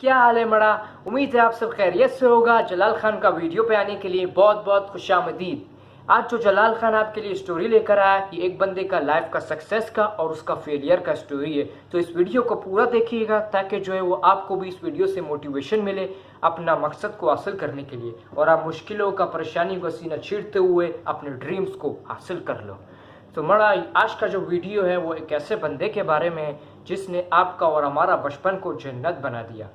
क्या हाल है मड़ा। उम्मीद है आप सब खैरियत से होगा। जलाल खान का वीडियो पे आने के लिए बहुत बहुत खुशामदीद। आज जो जलाल खान आपके लिए स्टोरी लेकर आया है, ये एक बंदे का लाइफ का सक्सेस का और उसका फेलियर का स्टोरी है। तो इस वीडियो को पूरा देखिएगा ताकि जो है वो आपको भी इस वीडियो से मोटिवेशन मिले अपना मकसद को हासिल करने के लिए, और आप मुश्किलों का परेशानी को सीना चीरते हुए अपने ड्रीम्स को हासिल कर लो। तो मड़ा आज का जो वीडियो है वो एक ऐसे बंदे के बारे में है जिसने आपका और हमारा बचपन को जन्नत बना दिया।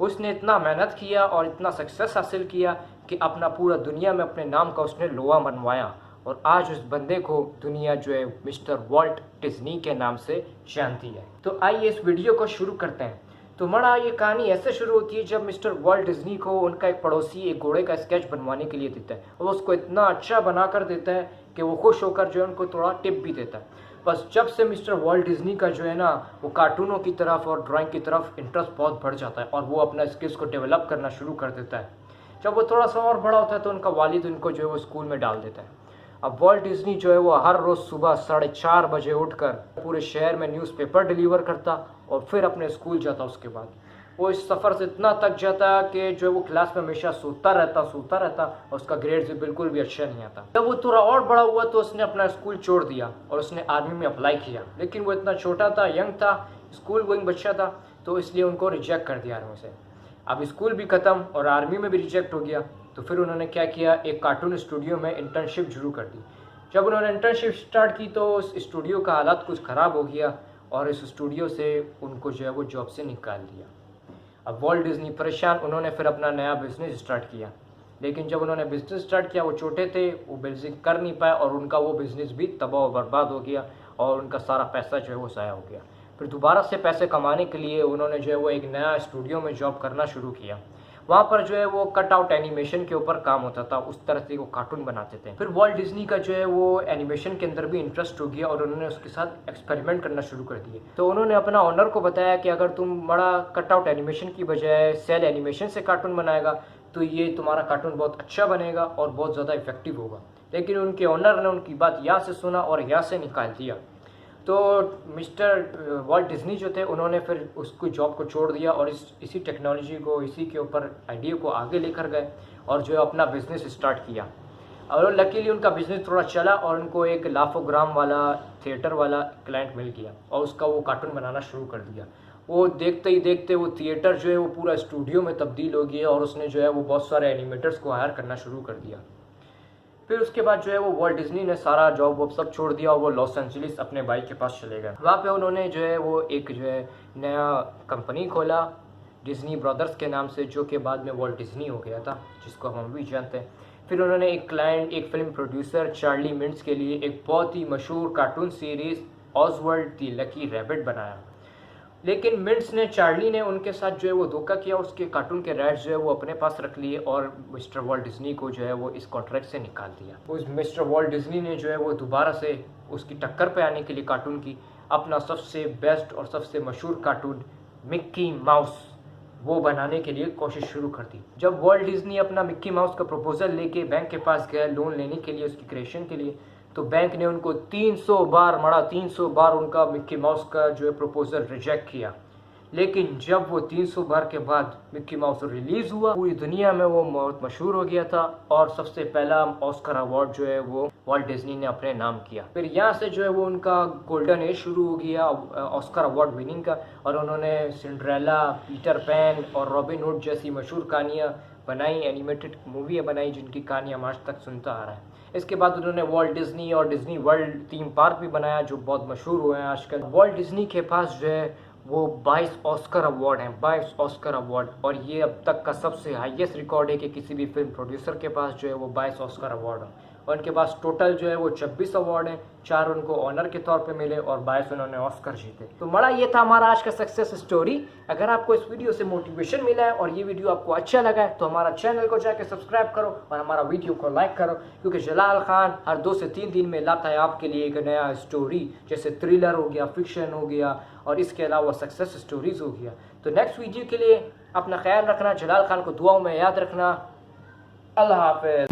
उसने इतना मेहनत किया और इतना सक्सेस हासिल किया कि अपना पूरा दुनिया में अपने नाम का उसने लोहा मनवाया, और आज उस बंदे को दुनिया जो है मिस्टर वॉल्ट डिज्नी के नाम से जानती है। तो आइए इस वीडियो को शुरू करते हैं। तो मड़ा ये कहानी ऐसे शुरू होती है जब मिस्टर वॉल्ट डिज्नी को उनका एक पड़ोसी एक घोड़े का स्केच बनवाने के लिए देता है, और उसको इतना अच्छा बना कर देता है कि वो खुश होकर जो है उनको थोड़ा टिप भी देता है। बस जब से मिस्टर वॉल्ट डिज्नी का जो है ना वो कार्टूनों की तरफ और ड्राइंग की तरफ इंटरेस्ट बहुत बढ़ जाता है, और वो अपना स्किल्स को डेवलप करना शुरू कर देता है। जब वो थोड़ा सा और बड़ा होता है तो उनका वालिद उनको जो है वो स्कूल में डाल देता है। अब वॉल्ट डिज्नी जो है वो हर रोज़ सुबह 4:30 बजे उठकर पूरे शहर में न्यूज़पेपर डिलीवर करता और फिर अपने स्कूल जाता। उसके बाद वो इस सफ़र से इतना थक जाता कि जो है वो क्लास में हमेशा सोता रहता और उसका ग्रेड भी बिल्कुल भी अच्छा नहीं आता। जब वो थोड़ा और बड़ा हुआ तो उसने अपना स्कूल छोड़ दिया और उसने आर्मी में अप्लाई किया, लेकिन वो इतना छोटा था, यंग था, स्कूल गोइंग बच्चा था, तो इसलिए उनको रिजेक्ट कर दिया आर्मी से। अब स्कूल भी ख़त्म और आर्मी में भी रिजेक्ट हो गया, तो फिर उन्होंने क्या किया, एक कार्टून स्टूडियो में इंटर्नशिप शुरू कर दी। जब उन्होंने इंटर्नशिप स्टार्ट की तो उस स्टूडियो का हालात कुछ ख़राब हो गया और इस स्टूडियो से उनको जो है वो जॉब से निकाल दिया। अब वॉल्ट डिज्नी परेशान, उन्होंने फिर अपना नया बिज़नेस स्टार्ट किया, लेकिन जब उन्होंने बिज़नेस स्टार्ट किया वो छोटे थे, वो बिज़नेस कर नहीं पाए और उनका वो बिज़नेस भी तबाह और बर्बाद हो गया और उनका सारा पैसा जो है वो ज़ाया हो गया। फिर दोबारा से पैसे कमाने के लिए उन्होंने जो है वो एक नया स्टूडियो में जॉब करना शुरू किया। वहाँ पर जो है वो कट आउट एनिमेशन के ऊपर काम होता था, उस तरह से वो कार्टून बनाते थे। फिर वॉल्ट डिज्नी का जो है वो एनिमेशन के अंदर भी इंटरेस्ट हो गया और उन्होंने उसके साथ एक्सपेरिमेंट करना शुरू कर दिए। तो उन्होंने अपना ओनर को बताया कि अगर तुम बड़ा कट आउट एनिमेशन की बजाय सेल एनिमेशन से कार्टून बनाएगा तो ये तुम्हारा कार्टून बहुत अच्छा बनेगा और बहुत ज़्यादा इफेक्टिव होगा। लेकिन उनके ओनर ने उनकी बात यहाँ से सुना और यहाँ से निकाल दिया। तो मिस्टर वॉल्ट डिज्नी जो थे उन्होंने फिर उसको जॉब को छोड़ दिया और इसी टेक्नोलॉजी को, इसी के ऊपर आइडिया को आगे लेकर गए और जो है अपना बिज़नेस स्टार्ट किया। और लकीली उनका बिज़नेस थोड़ा चला और उनको एक लाफोग्राम वाला थिएटर वाला क्लाइंट मिल गया और उसका वो कार्टून बनाना शुरू कर दिया। वो देखते ही देखते वो थिएटर जो है वो पूरा स्टूडियो में तब्दील हो गया और उसने जो है वो बहुत सारे एनिमेटर्स को हायर करना शुरू कर दिया। फिर उसके बाद जो है वो वॉल्ट डिज्नी ने सारा जॉब वो सब छोड़ दिया और वो लॉस एंजलिस अपने भाई के पास चले गए। वहाँ पे उन्होंने जो है वो एक जो है नया कंपनी खोला डिज्नी ब्रदर्स के नाम से, जो कि बाद में वॉल्ट डिज्नी हो गया था, जिसको हम भी जानते हैं। फिर उन्होंने एक क्लाइंट, एक फिल्म प्रोड्यूसर चार्ली मिंट्स के लिए एक बहुत ही मशहूर cartoon series Oswald the lucky rabbit बनाया। लेकिन मिंट्स ने, चार्ली ने उनके साथ जो है वो धोखा किया, उसके कार्टून के राइट्स जो है वो अपने पास रख लिए और मिस्टर वॉल्ट डिज्नी को जो है वो इस कॉन्ट्रैक्ट से निकाल दिया। उस मिस्टर वॉल्ट डिज्नी ने जो है वो दोबारा से उसकी टक्कर पे आने के लिए कार्टून की अपना सबसे बेस्ट और सबसे मशहूर कार्टून मिक्की माउस वो बनाने के लिए कोशिश शुरू कर दी। जब वॉल्ट डिज्नी अपना मिक्की माउस का प्रपोजल लेके बैंक के पास गया लोन लेने के लिए उसकी क्रिएशन के लिए, तो बैंक ने उनको 300 बार उनका मिक्की माउस का जो है प्रपोजल रिजेक्ट किया। लेकिन जब वो 300 बार के बाद मिक्की माउस रिलीज़ हुआ, पूरी दुनिया में वो बहुत मशहूर हो गया था और सबसे पहला ऑस्कर अवार्ड जो है वो वॉल्ट डिज्नी ने अपने नाम किया। फिर यहाँ से जो है वो उनका गोल्डन एज शुरू हो गया ऑस्कर अवार्ड विनिंग का, और उन्होंने सिंड्रेला, पीटर पैन और रॉबिन हुड जैसी मशहूर कहानियाँ बनाई, एनिमेटेड मूवियाँ बनाई जिनकी कहानी हम आज तक सुनता आ रहा है। इसके बाद उन्होंने वॉल्ट डिज्नी और डिज्नी वर्ल्ड थीम पार्क भी बनाया जो बहुत मशहूर हुए हैं आजकल। वॉल्ट डिज्नी के पास जो है वो 22 ऑस्कर अवार्ड हैं, 22 ऑस्कर अवार्ड, और ये अब तक का सबसे हाईएस्ट रिकॉर्ड है कि किसी भी फिल्म प्रोड्यूसर के पास जो है वो 22 ऑस्कर अवार्ड हैं। और उनके पास टोटल जो है वो 26 अवार्ड हैं, 4 उनको ऑनर के तौर पे मिले और 22 उन्होंने ऑस्कर जीते। तो बड़ा ये था हमारा आज का सक्सेस स्टोरी। अगर आपको इस वीडियो से मोटिवेशन मिला है और ये वीडियो आपको अच्छा लगा है तो हमारा चैनल को जाके सब्सक्राइब करो और हमारा वीडियो को लाइक करो, क्योंकि जलाल खान हर 2 से 3 दिन में लाता है आपके लिए एक नया स्टोरी, जैसे थ्रिलर हो गया, फिक्शन हो गया और इसके अलावा सक्सेस स्टोरीज हो गया। तो नेक्स्ट वीडियो के लिए अपना ख्याल रखना, जलाल खान को दुआओं में याद रखना। अल्लाह हाफिज़।